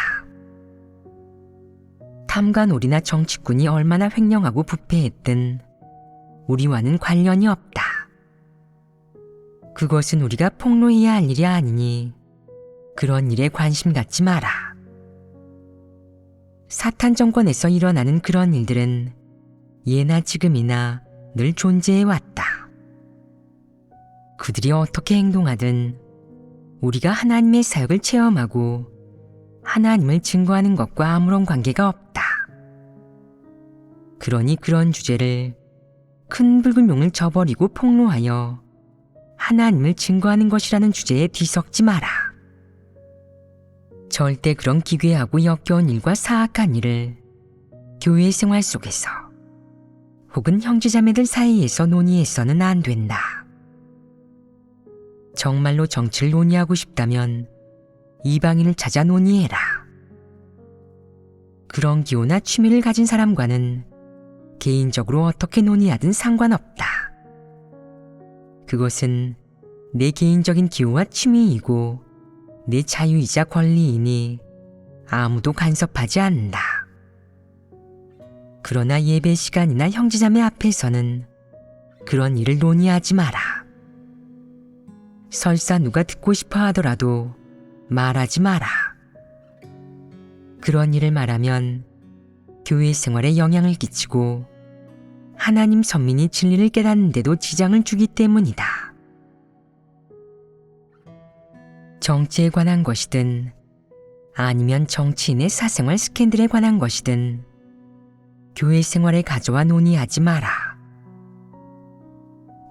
탐관오리나 정치꾼이 얼마나 횡령하고 부패했든 우리와는 관련이 없다. 그것은 우리가 폭로해야 할 일이 아니니 그런 일에 관심 갖지 마라. 사탄 정권에서 일어나는 그런 일들은 예나 지금이나 늘 존재해 왔다. 그들이 어떻게 행동하든 우리가 하나님의 사역을 체험하고 하나님을 증거하는 것과 아무런 관계가 없다. 그러니 그런 주제를 큰 붉은 용을 저버리고 폭로하여 하나님을 증거하는 것이라는 주제에 뒤섞지 마라. 절대 그런 기괴하고 역겨운 일과 사악한 일을 교회 생활 속에서 혹은 형제자매들 사이에서 논의해서는 안 된다. 정말로 정치를 논의하고 싶다면 이방인을 찾아 논의해라. 그런 기호나 취미를 가진 사람과는 개인적으로 어떻게 논의하든 상관없다. 그것은 내 개인적인 기호와 취미이고 내 자유이자 권리이니 아무도 간섭하지 않는다. 그러나 예배 시간이나 형제자매 앞에서는 그런 일을 논의하지 마라. 설사 누가 듣고 싶어 하더라도 말하지 마라. 그런 일을 말하면 교회 생활에 영향을 끼치고 하나님 선민이 진리를 깨닫는데도 지장을 주기 때문이다. 정치에 관한 것이든 아니면 정치인의 사생활 스캔들에 관한 것이든 교회 생활에 가져와 논의하지 마라.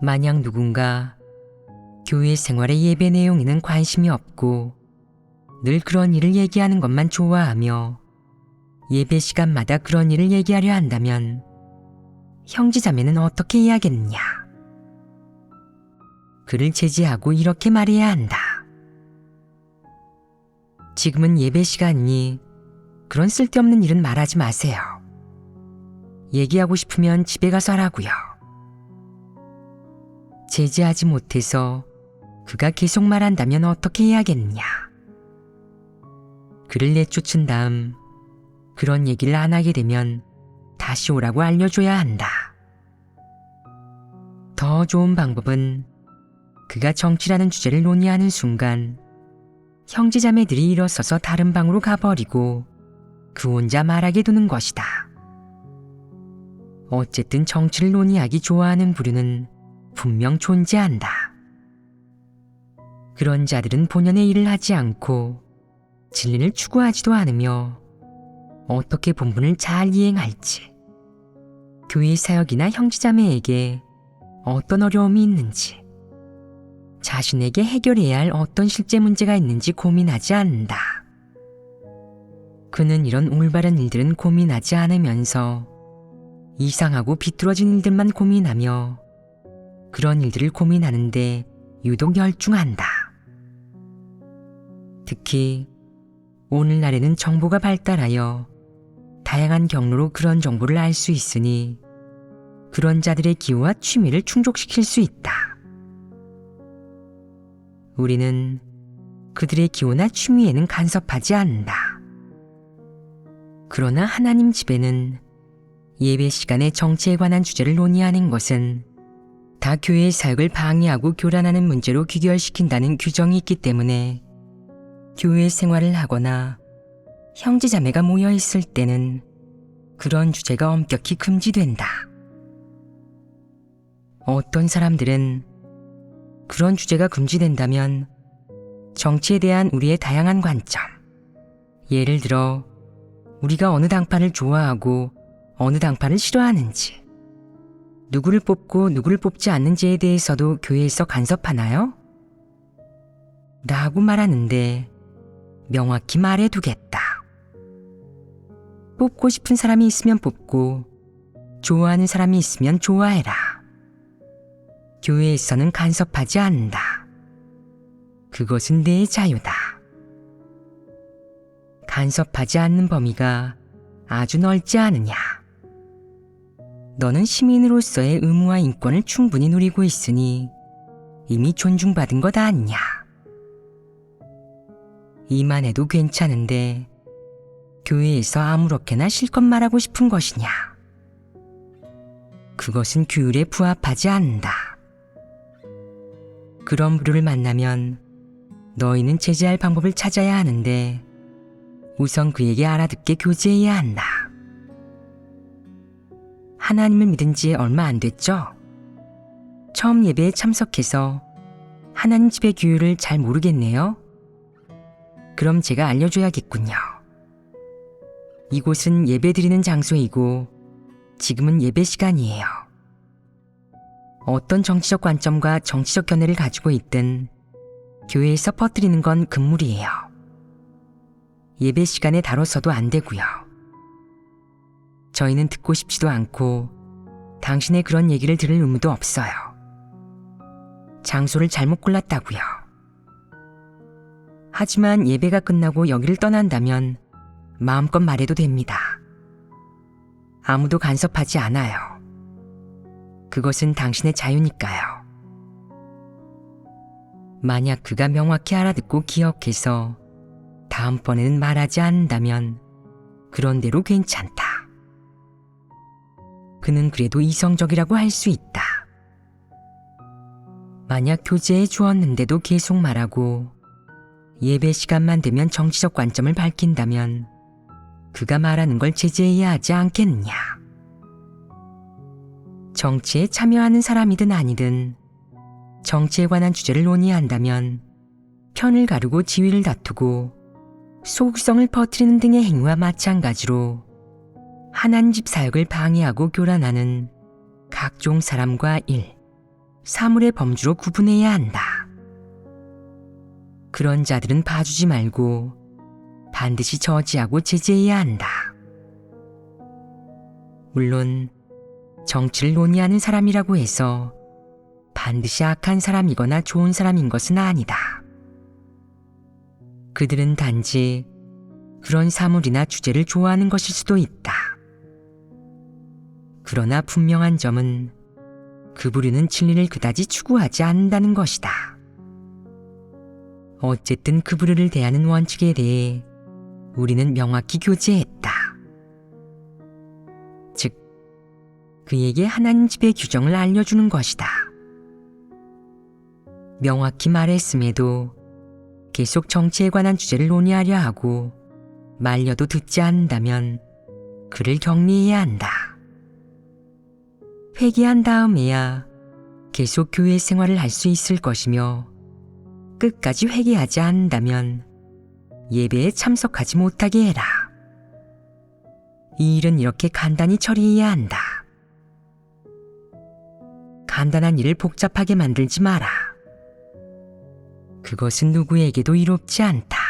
만약 누군가 교회 생활의 예배 내용에는 관심이 없고 늘 그런 일을 얘기하는 것만 좋아하며 예배 시간마다 그런 일을 얘기하려 한다면 형제자매는 어떻게 해야겠느냐? 그를 제지하고 이렇게 말해야 한다. 지금은 예배 시간이니 그런 쓸데없는 일은 말하지 마세요. 얘기하고 싶으면 집에 가서 하라고요. 제지하지 못해서 그가 계속 말한다면 어떻게 해야겠느냐? 그를 내쫓은 다음 그런 얘기를 안 하게 되면 다시 오라고 알려줘야 한다. 더 좋은 방법은 그가 정치라는 주제를 논의하는 순간 형제자매들이 일어서서 다른 방으로 가버리고 그 혼자 말하게 두는 것이다. 어쨌든 정치를 논의하기 좋아하는 부류는 분명 존재한다. 그런 자들은 본연의 일을 하지 않고 진리를 추구하지도 않으며 어떻게 본분을 잘 이행할지, 교회 사역이나 형제자매에게 어떤 어려움이 있는지, 자신에게 해결해야 할 어떤 실제 문제가 있는지 고민하지 않는다. 그는 이런 올바른 일들은 고민하지 않으면서 이상하고 비뚤어진 일들만 고민하며 그런 일들을 고민하는데 유독 열중한다. 특히 오늘날에는 정보가 발달하여 다양한 경로로 그런 정보를 알 수 있으니 그런 자들의 기호와 취미를 충족시킬 수 있다. 우리는 그들의 기호나 취미에는 간섭하지 않는다. 그러나 하나님 집에는 예배 시간에 정치에 관한 주제를 논의하는 것은 다 교회의 사역을 방해하고 교란하는 문제로 귀결시킨다는 규정이 있기 때문에 교회 생활을 하거나 형제자매가 모여 있을 때는 그런 주제가 엄격히 금지된다. 어떤 사람들은 그런 주제가 금지된다면 정치에 대한 우리의 다양한 관점, 예를 들어 우리가 어느 당파를 좋아하고 어느 당파를 싫어하는지, 누구를 뽑고 누구를 뽑지 않는지에 대해서도 교회에서 간섭하나요? 라고 말하는데 명확히 말해두겠다. 뽑고 싶은 사람이 있으면 뽑고 좋아하는 사람이 있으면 좋아해라. 교회에서는 간섭하지 않는다. 그것은 내 자유다. 간섭하지 않는 범위가 아주 넓지 않으냐. 너는 시민으로서의 의무와 인권을 충분히 누리고 있으니 이미 존중받은 것 아니냐. 이만 해도 괜찮은데 교회에서 아무렇게나 실컷 말하고 싶은 것이냐. 그것은 규율에 부합하지 않는다. 그런 부류를 만나면 너희는 제재할 방법을 찾아야 하는데 우선 그에게 알아듣게 교제해야 한다. 하나님을 믿은 지 얼마 안 됐죠? 처음 예배에 참석해서 하나님 집의 규율을 잘 모르겠네요. 그럼 제가 알려줘야겠군요. 이곳은 예배드리는 장소이고 지금은 예배 시간이에요. 어떤 정치적 관점과 정치적 견해를 가지고 있든 교회에서 퍼뜨리는 건 금물이에요. 예배 시간에 다뤄서도 안 되고요. 저희는 듣고 싶지도 않고 당신의 그런 얘기를 들을 의무도 없어요. 장소를 잘못 골랐다고요. 하지만 예배가 끝나고 여기를 떠난다면 마음껏 말해도 됩니다. 아무도 간섭하지 않아요. 그것은 당신의 자유니까요. 만약 그가 명확히 알아듣고 기억해서 다음번에는 말하지 않는다면 그런 대로 괜찮다. 그는 그래도 이성적이라고 할 수 있다. 만약 교제해 주었는데도 계속 말하고 예배 시간만 되면 정치적 관점을 밝힌다면 그가 말하는 걸 제재해야 하지 않겠느냐. 정치에 참여하는 사람이든 아니든 정치에 관한 주제를 논의한다면 편을 가르고 지위를 다투고 소극성을 퍼뜨리는 등의 행위와 마찬가지로 하나님 집 사역을 방해하고 교란하는 각종 사람과 일, 사물의 범주로 구분해야 한다. 그런 자들은 봐주지 말고 반드시 저지하고 제재해야 한다. 물론 정치를 논의하는 사람이라고 해서 반드시 악한 사람이거나 좋은 사람인 것은 아니다. 그들은 단지 그런 사물이나 주제를 좋아하는 것일 수도 있다. 그러나 분명한 점은 그 부류는 진리를 그다지 추구하지 않는다는 것이다. 어쨌든 그 부류를 대하는 원칙에 대해 우리는 명확히 교제했다. 즉, 그에게 하나님 집의 규정을 알려주는 것이다. 명확히 말했음에도 계속 정치에 관한 주제를 논의하려 하고 말려도 듣지 않는다면 그를 격리해야 한다. 회개한 다음에야 계속 교회 생활을 할 수 있을 것이며 끝까지 회개하지 않는다면 예배에 참석하지 못하게 해라. 이 일은 이렇게 간단히 처리해야 한다. 간단한 일을 복잡하게 만들지 마라. 그것은 누구에게도 이롭지 않다.